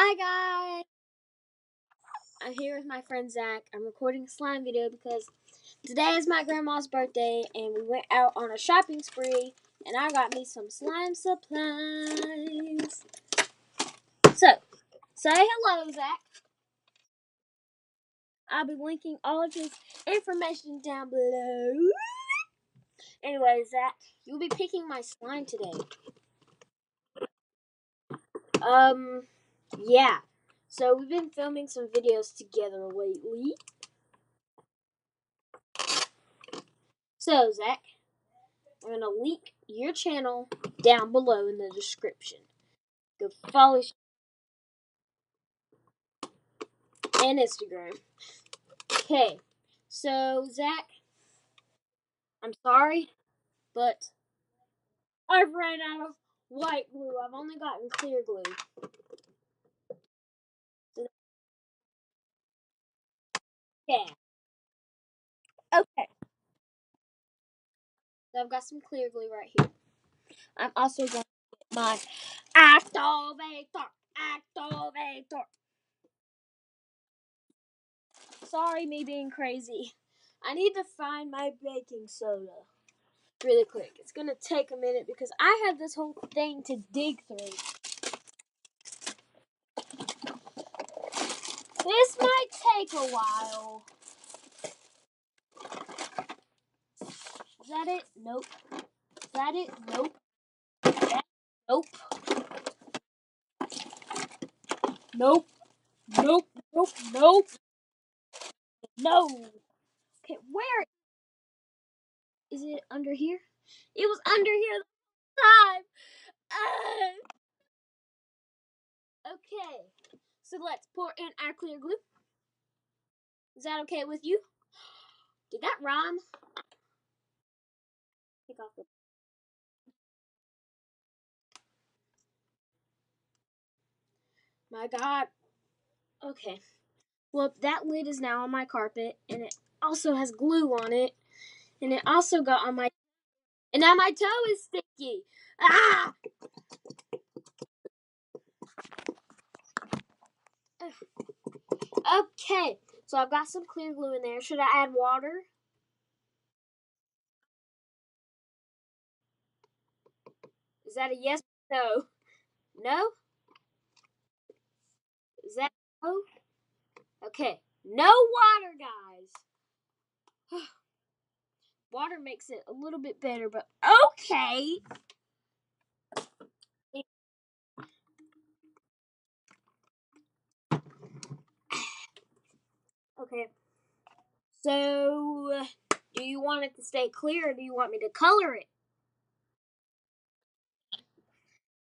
Hi guys! I'm here with my friend Zach. I'm recording a slime video because today is my grandma's birthday and we went out on a shopping spree and I got me some slime supplies. So, say hello, Zach. I'll be linking all of his information down below. Anyway, Zach, you'll be picking my slime today. Yeah. So we've been filming some videos together lately. So, Zach, I'm going to link your channel down below in the description. Go follow and Instagram. Okay, so Zach, I'm sorry, but I've ran out of white glue. I've only gotten clear glue. Yeah. Okay. So I've got some clear glue right here. I'm also going to get my activator. Activator. Sorry, me being crazy. I need to find my baking soda really quick. It's gonna take a minute because I have this whole thing to dig through. This might take a while. Is that it? Nope. Is that it? Nope. Nope. Nope. Nope. Nope. Nope. No. Okay, where is it? Under here? It was under here the time. Okay. So let's pour in our clear glue. Is that okay with you? Did that rhyme? Take off the. My God. Okay. Well, that lid is now on my carpet, and it also has glue on it, and it also got on my. And now my toe is sticky. Ah! Okay, so I've got some clear glue in there. Should I add water? Is that a yes or no? No? Is that no? Okay, no water, guys. Water makes it a little bit better, but okay. Okay, so do you want it to stay clear or do you want me to color it?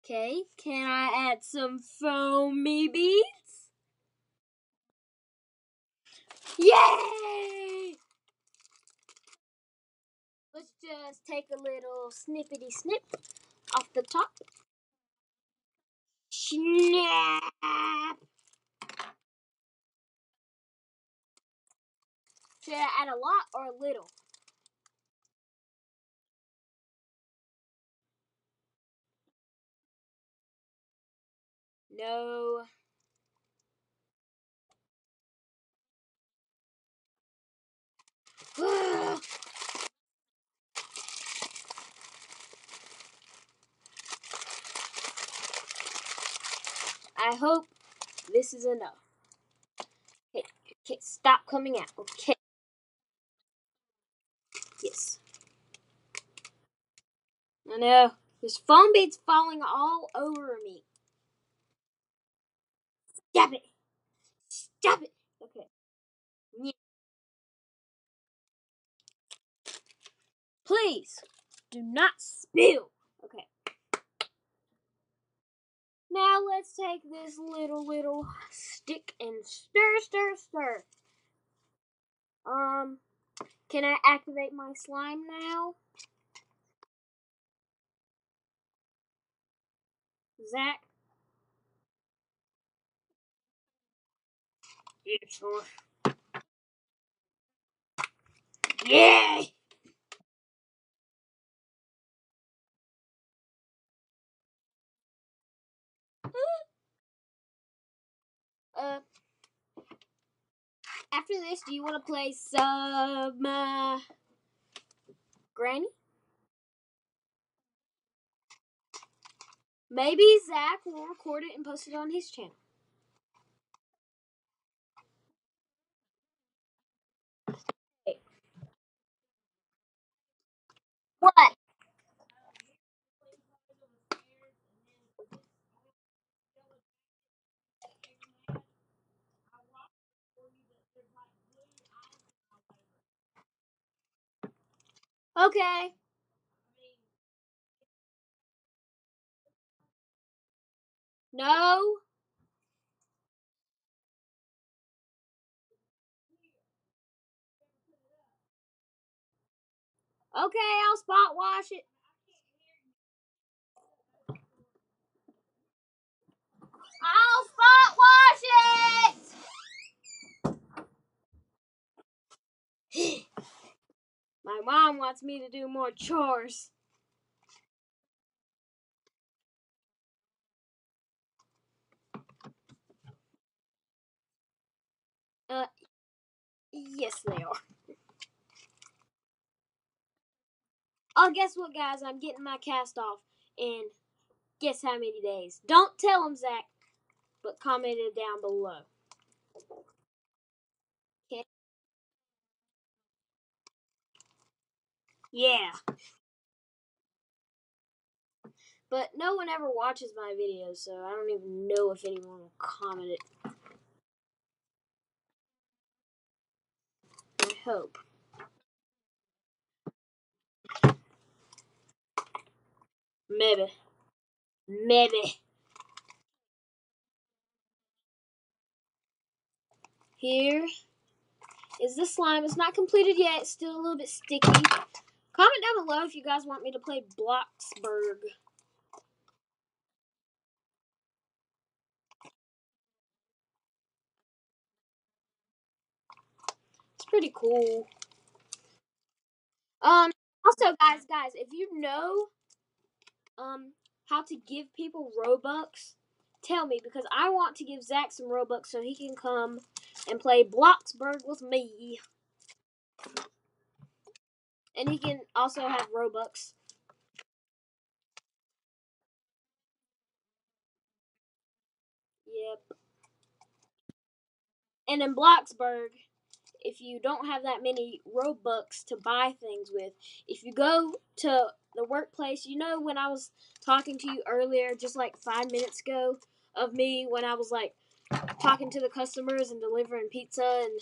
Okay, can I add some foamy beads? Yay! Let's just take a little snippety snip off the top. Snap! Should I add a lot or a little? No. I hope this is enough. Okay, okay, stop coming out. Okay. Yes. I know. There's foam beads falling all over me. Stop it. Stop it. Okay. Yeah. Please do not spill. Okay. Now let's take this little stick and stir, stir, stir. Can I activate my slime now? Zach? Yeah, sure. Yay! Uh, after this, do you want to play some Granny? Maybe Zach will record it and post it on his channel. What? Okay. No. Okay, I'll spot wash it. I'll spot wash it. My mom wants me to do more chores. Uh, yes, they are. Oh, guess what, guys? I'm getting my cast off in guess how many days. Don't tell them, Zach, but comment it down below. Okay? Yeah. But no one ever watches my videos, so I don't even know if anyone will comment it. I hope. Maybe. Maybe. Here is the slime. It's not completed yet. It's still a little bit sticky. Comment down below if you guys want me to play Bloxburg. It's pretty cool. Also, guys, if you know how to give people Robux, tell me because I want to give Zach some Robux so he can come and play Bloxburg with me, and he can also have Robux. Yep. And in Bloxburg, if you don't have that many Robux to buy things with, if you go to the workplace, you know when I was talking to you earlier, just like 5 minutes ago, of me when I was like talking to the customers and delivering pizza and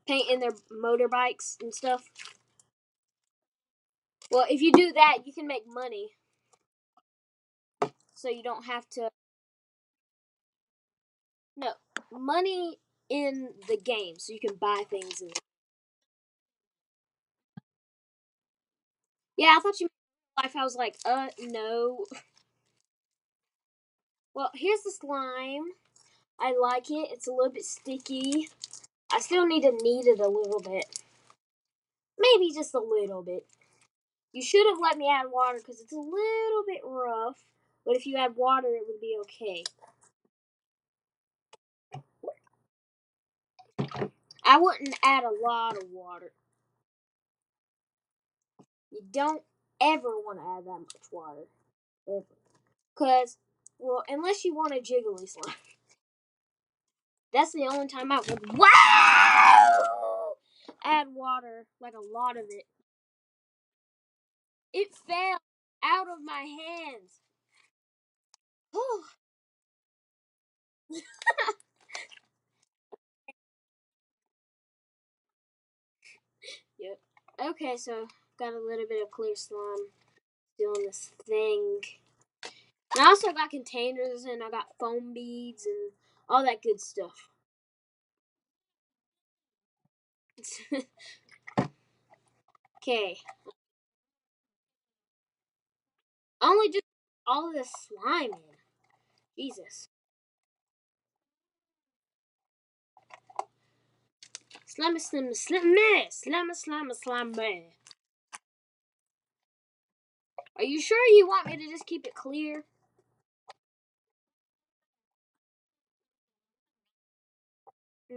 painting their motorbikes and stuff. Well, if you do that, you can make money. So you don't have to. No, money in the game, so you can buy things. Yeah, I thought you meant life. I was like, no. Well, here's the slime. I like it. It's a little bit sticky. I still need to knead it a little bit. Maybe just a little bit. You should have let me add water because it's a little bit rough. But if you add water, it would be okay. I wouldn't add a lot of water. You don't ever want to add that much water. Ever. Because, well, unless you want a jiggly slime. That's the only time I would, wow! Add water. Like a lot of it. It fell out of my hands. Yep. Okay, so got a little bit of clear slime still in this thing. And I also got containers and I got foam beads and all that good stuff. Okay. Only just all of this slime in. Jesus. Slime, slime, slime, slime, slime, slime. Are you sure you want me to just keep it clear?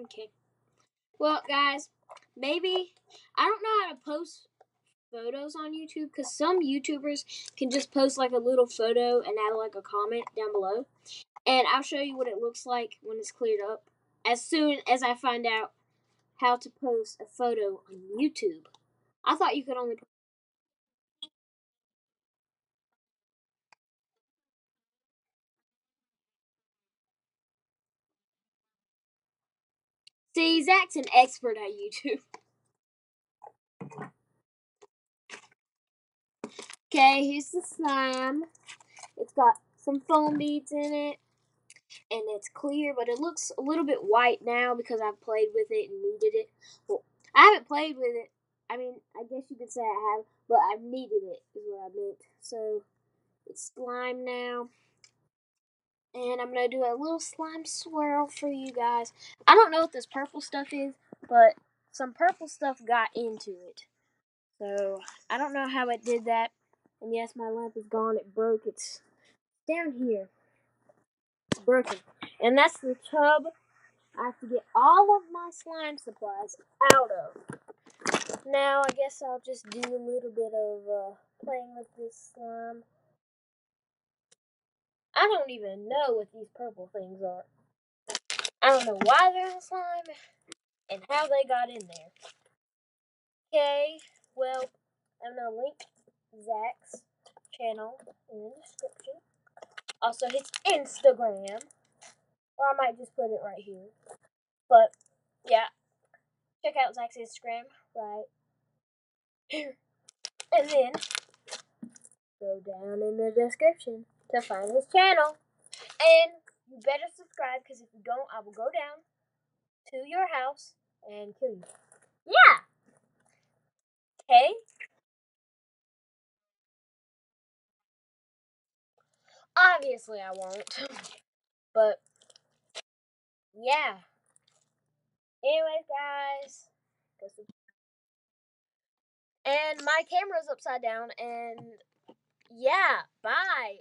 Okay. Well, guys, maybe I don't know how to post photos on YouTube because some YouTubers can just post like a little photo and add like a comment down below. And I'll show you what it looks like when it's cleared up as soon as I find out how to post a photo on YouTube. I thought you could only. See, Zach's an expert at YouTube. Okay, here's the slime. It's got some foam beads in it, and it's clear, but it looks a little bit white now because I've played with it and kneaded it. Well, I haven't played with it. I mean, I guess you could say I have, but I've kneaded it, is what I meant. So it's slime now. And I'm going to do a little slime swirl for you guys. I don't know what this purple stuff is, but some purple stuff got into it. So I don't know how it did that. And yes, my lamp is gone. It broke. It's down here. It's broken. And that's the tub I have to get all of my slime supplies out of. Now I guess I'll just do a little bit of playing with this slime. I don't even know what these purple things are. I don't know why they're in slime and how they got in there. Okay, well, I'm gonna link Zach's channel in the description. Also, his Instagram, or I might just put it right here. But yeah, check out Zach's Instagram right here, and then go down in the description to find his channel. And you better subscribe because if you don't, I will go down to your house and kill you. Yeah. Okay. Obviously, I won't. But yeah. Anyways, guys, and my camera's upside down, and yeah, bye.